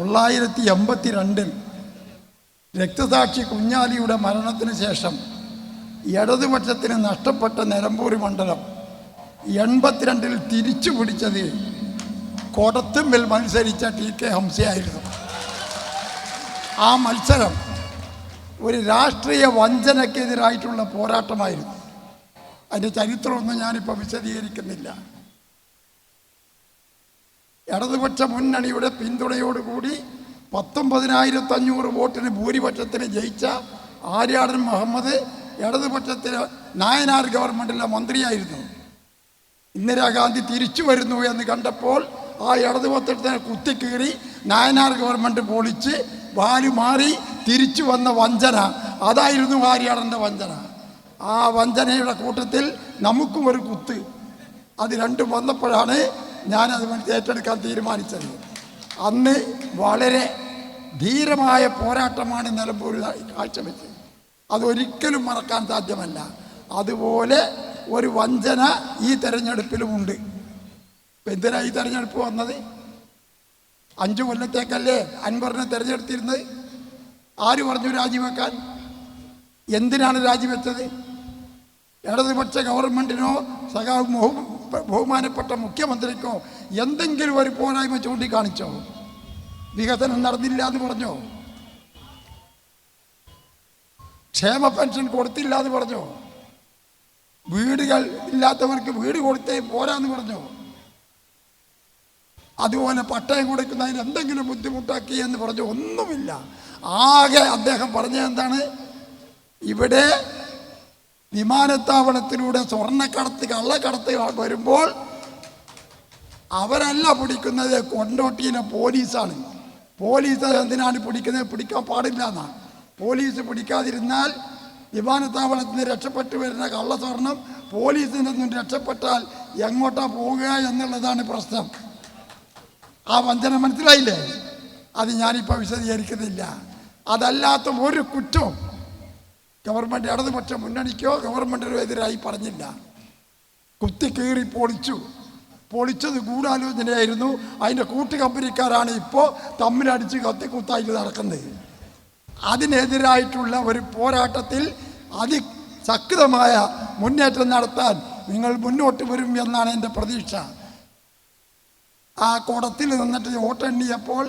1982 രക്തസാക്ഷി കുഞ്ഞാലിയുടെ മരണത്തിന് ശേഷം ഇടതുപക്ഷത്തിന് നഷ്ടപ്പെട്ട നിലമ്പൂർ മണ്ഡലം 82 തിരിച്ചു പിടിച്ചത് കോടത്തുമ്പിൽ മത്സരിച്ച ടി.കെ. ഹംസയായിരുന്നു. ആ മത്സരം ഒരു രാഷ്ട്രീയ വഞ്ചനക്കെതിരായിട്ടുള്ള പോരാട്ടമായിരുന്നു. അതിൻ്റെ ചരിത്രമൊന്നും ഞാനിപ്പോൾ വിശദീകരിക്കുന്നില്ല. ഇടതുപക്ഷ മുന്നണിയുടെ പിന്തുണയോടുകൂടി 19,500 വോട്ടിന് ഭൂരിപക്ഷത്തിന് ജയിച്ച ആര്യാടൻ മുഹമ്മദ് ഇടതുപക്ഷത്തിന് നായനാർ ഗവൺമെൻറ്റിലെ മന്ത്രിയായിരുന്നു. ഇന്ദിരാഗാന്ധി തിരിച്ചു വരുന്നു എന്ന് കണ്ടപ്പോൾ ആ ഇടതുപക്ഷത്തിനെ കുത്തിക്കീറി നായനാർ ഗവൺമെൻറ് പൊളിച്ച് വാല് മാറി തിരിച്ചു വന്ന വഞ്ചന, അതായിരുന്നു ആര്യാടൻ്റെ വഞ്ചന. ആ വഞ്ചനയുടെ കൂട്ടത്തിൽ നമുക്കും ഒരു കുത്ത്, അത് രണ്ടും വന്നപ്പോഴാണ് ഞാനത് ഏറ്റെടുക്കാൻ തീരുമാനിച്ചത്. അന്ന് വളരെ ധീരമായ പോരാട്ടമാണ് നിലമ്പൂരിൽ കാഴ്ചവെച്ചത്. അതൊരിക്കലും മറക്കാൻ സാധ്യമല്ല. അതുപോലെ ഒരു വഞ്ചന ഈ തെരഞ്ഞെടുപ്പിലുമുണ്ട്. എന്തിനാ ഈ തെരഞ്ഞെടുപ്പ് വന്നത്? 5 കൊല്ലത്തേക്കല്ലേ അൻവറിനെ തിരഞ്ഞെടുത്തിരുന്നത്? ആര് പറഞ്ഞു രാജിവെക്കാൻ? എന്തിനാണ് രാജിവെച്ചത്? ഇടതുപക്ഷ ഗവൺമെൻറ്റിനോ ബഹുമാനപ്പെട്ട മുഖ്യമന്ത്രിക്കോ എന്തെങ്കിലും ഒരു പോരായ്മ ചൂണ്ടിക്കാണിച്ചോ? വികസനം നടന്നില്ല എന്ന് പറഞ്ഞോ? ക്ഷേമ പെൻഷൻ കൊടുത്തില്ല എന്ന് പറഞ്ഞോ? വീടുകൾ ഇല്ലാത്തവർക്ക് വീട് കൊടുത്തേ പോരാന്ന് പറഞ്ഞോ? അതുപോലെ പട്ടയം കൊടുക്കുന്നതിന് എന്തെങ്കിലും ബുദ്ധിമുട്ടാക്കി എന്ന് പറഞ്ഞു? ഒന്നുമില്ല. ആകെ അദ്ദേഹം പറഞ്ഞത് എന്താണ്? ഇവിടെ വിമാനത്താവളത്തിലൂടെ സ്വർണ്ണക്കടത്ത് കള്ളക്കടത്ത് വരുമ്പോൾ അവരല്ല പിടിക്കുന്നത്, കൊണ്ടോട്ടിയിലെ പോലീസാണ്. പോലീസ് എന്തിനാണ് പിടിക്കുന്നത്? പിടിക്കാൻ പാടില്ല എന്നാണ്. പോലീസ് പിടിക്കാതിരുന്നാൽ വിമാനത്താവളത്തിൽ നിന്ന് രക്ഷപ്പെട്ടു വരുന്ന കള്ളസ്വർണം പോലീസിൽ നിന്നും രക്ഷപ്പെട്ടാൽ എങ്ങോട്ടാ പോവുക എന്നുള്ളതാണ് പ്രശ്നം. ആ വഞ്ചന മനസ്സിലായില്ലേ? അത് ഞാനിപ്പോൾ വിശദീകരിക്കുന്നില്ല. അതല്ലാത്ത ഒരു കുറ്റവും ഗവൺമെൻറ് ഇടതുപക്ഷ മുന്നണിക്കോ ഗവൺമെൻറ്റിനോ എതിരായി പറഞ്ഞില്ല. കുത്തിക്കീറി പൊളിച്ചത് ഗൂഢാലോചനയായിരുന്നു. അതിൻ്റെ കൂട്ടുകമ്പനിക്കാരാണ് ഇപ്പോൾ തമ്മിലടിച്ച് കത്തിക്കുത്തായിട്ട് നടക്കുന്നത്. അതിനെതിരായിട്ടുള്ള ഒരു പോരാട്ടത്തിൽ അതിശക്തമായ മുന്നേറ്റം നടത്താൻ നിങ്ങൾ മുന്നോട്ട് വരും എന്നാണ് എൻ്റെ പ്രതീക്ഷ. ആ കോടത്തിൽ നിന്നിട്ട് വോട്ടെണ്ണിയപ്പോൾ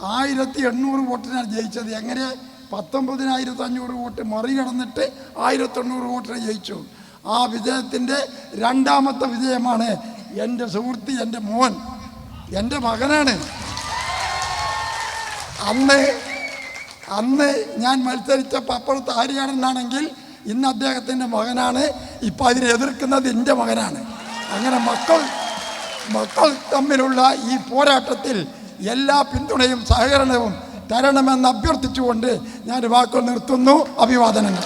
1800 വോട്ടിനാണ് ജയിച്ചത്. എങ്ങനെ? 19,500 വോട്ട് മറികടന്നിട്ട് 1800 വോട്ടിന് ജയിച്ചു. ആ വിജയത്തിൻ്റെ രണ്ടാമത്തെ വിജയമാണ് എൻ്റെ സുഹൃത്ത്, എൻ്റെ മോൻ, എൻ്റെ മകനാണ്. അന്ന് ഞാൻ മത്സരിച്ചപ്പോൾ അപ്പുറത്ത് ആര്യാടനാണെങ്കിൽ ഇന്ന് അദ്ദേഹത്തിൻ്റെ മകനാണ്. ഇപ്പം അതിനെ എതിർക്കുന്നത് എൻ്റെ മകനാണ്. അങ്ങനെ മക്കൾ തമ്മിലുള്ള ഈ പോരാട്ടത്തിൽ എല്ലാ പിന്തുണയും സഹകരണവും തരണമെന്ന് അഭ്യർത്ഥിച്ചുകൊണ്ട് ഞാൻ വാക്കുകൾ നിർത്തുന്നു. അഭിവാദനങ്ങൾ.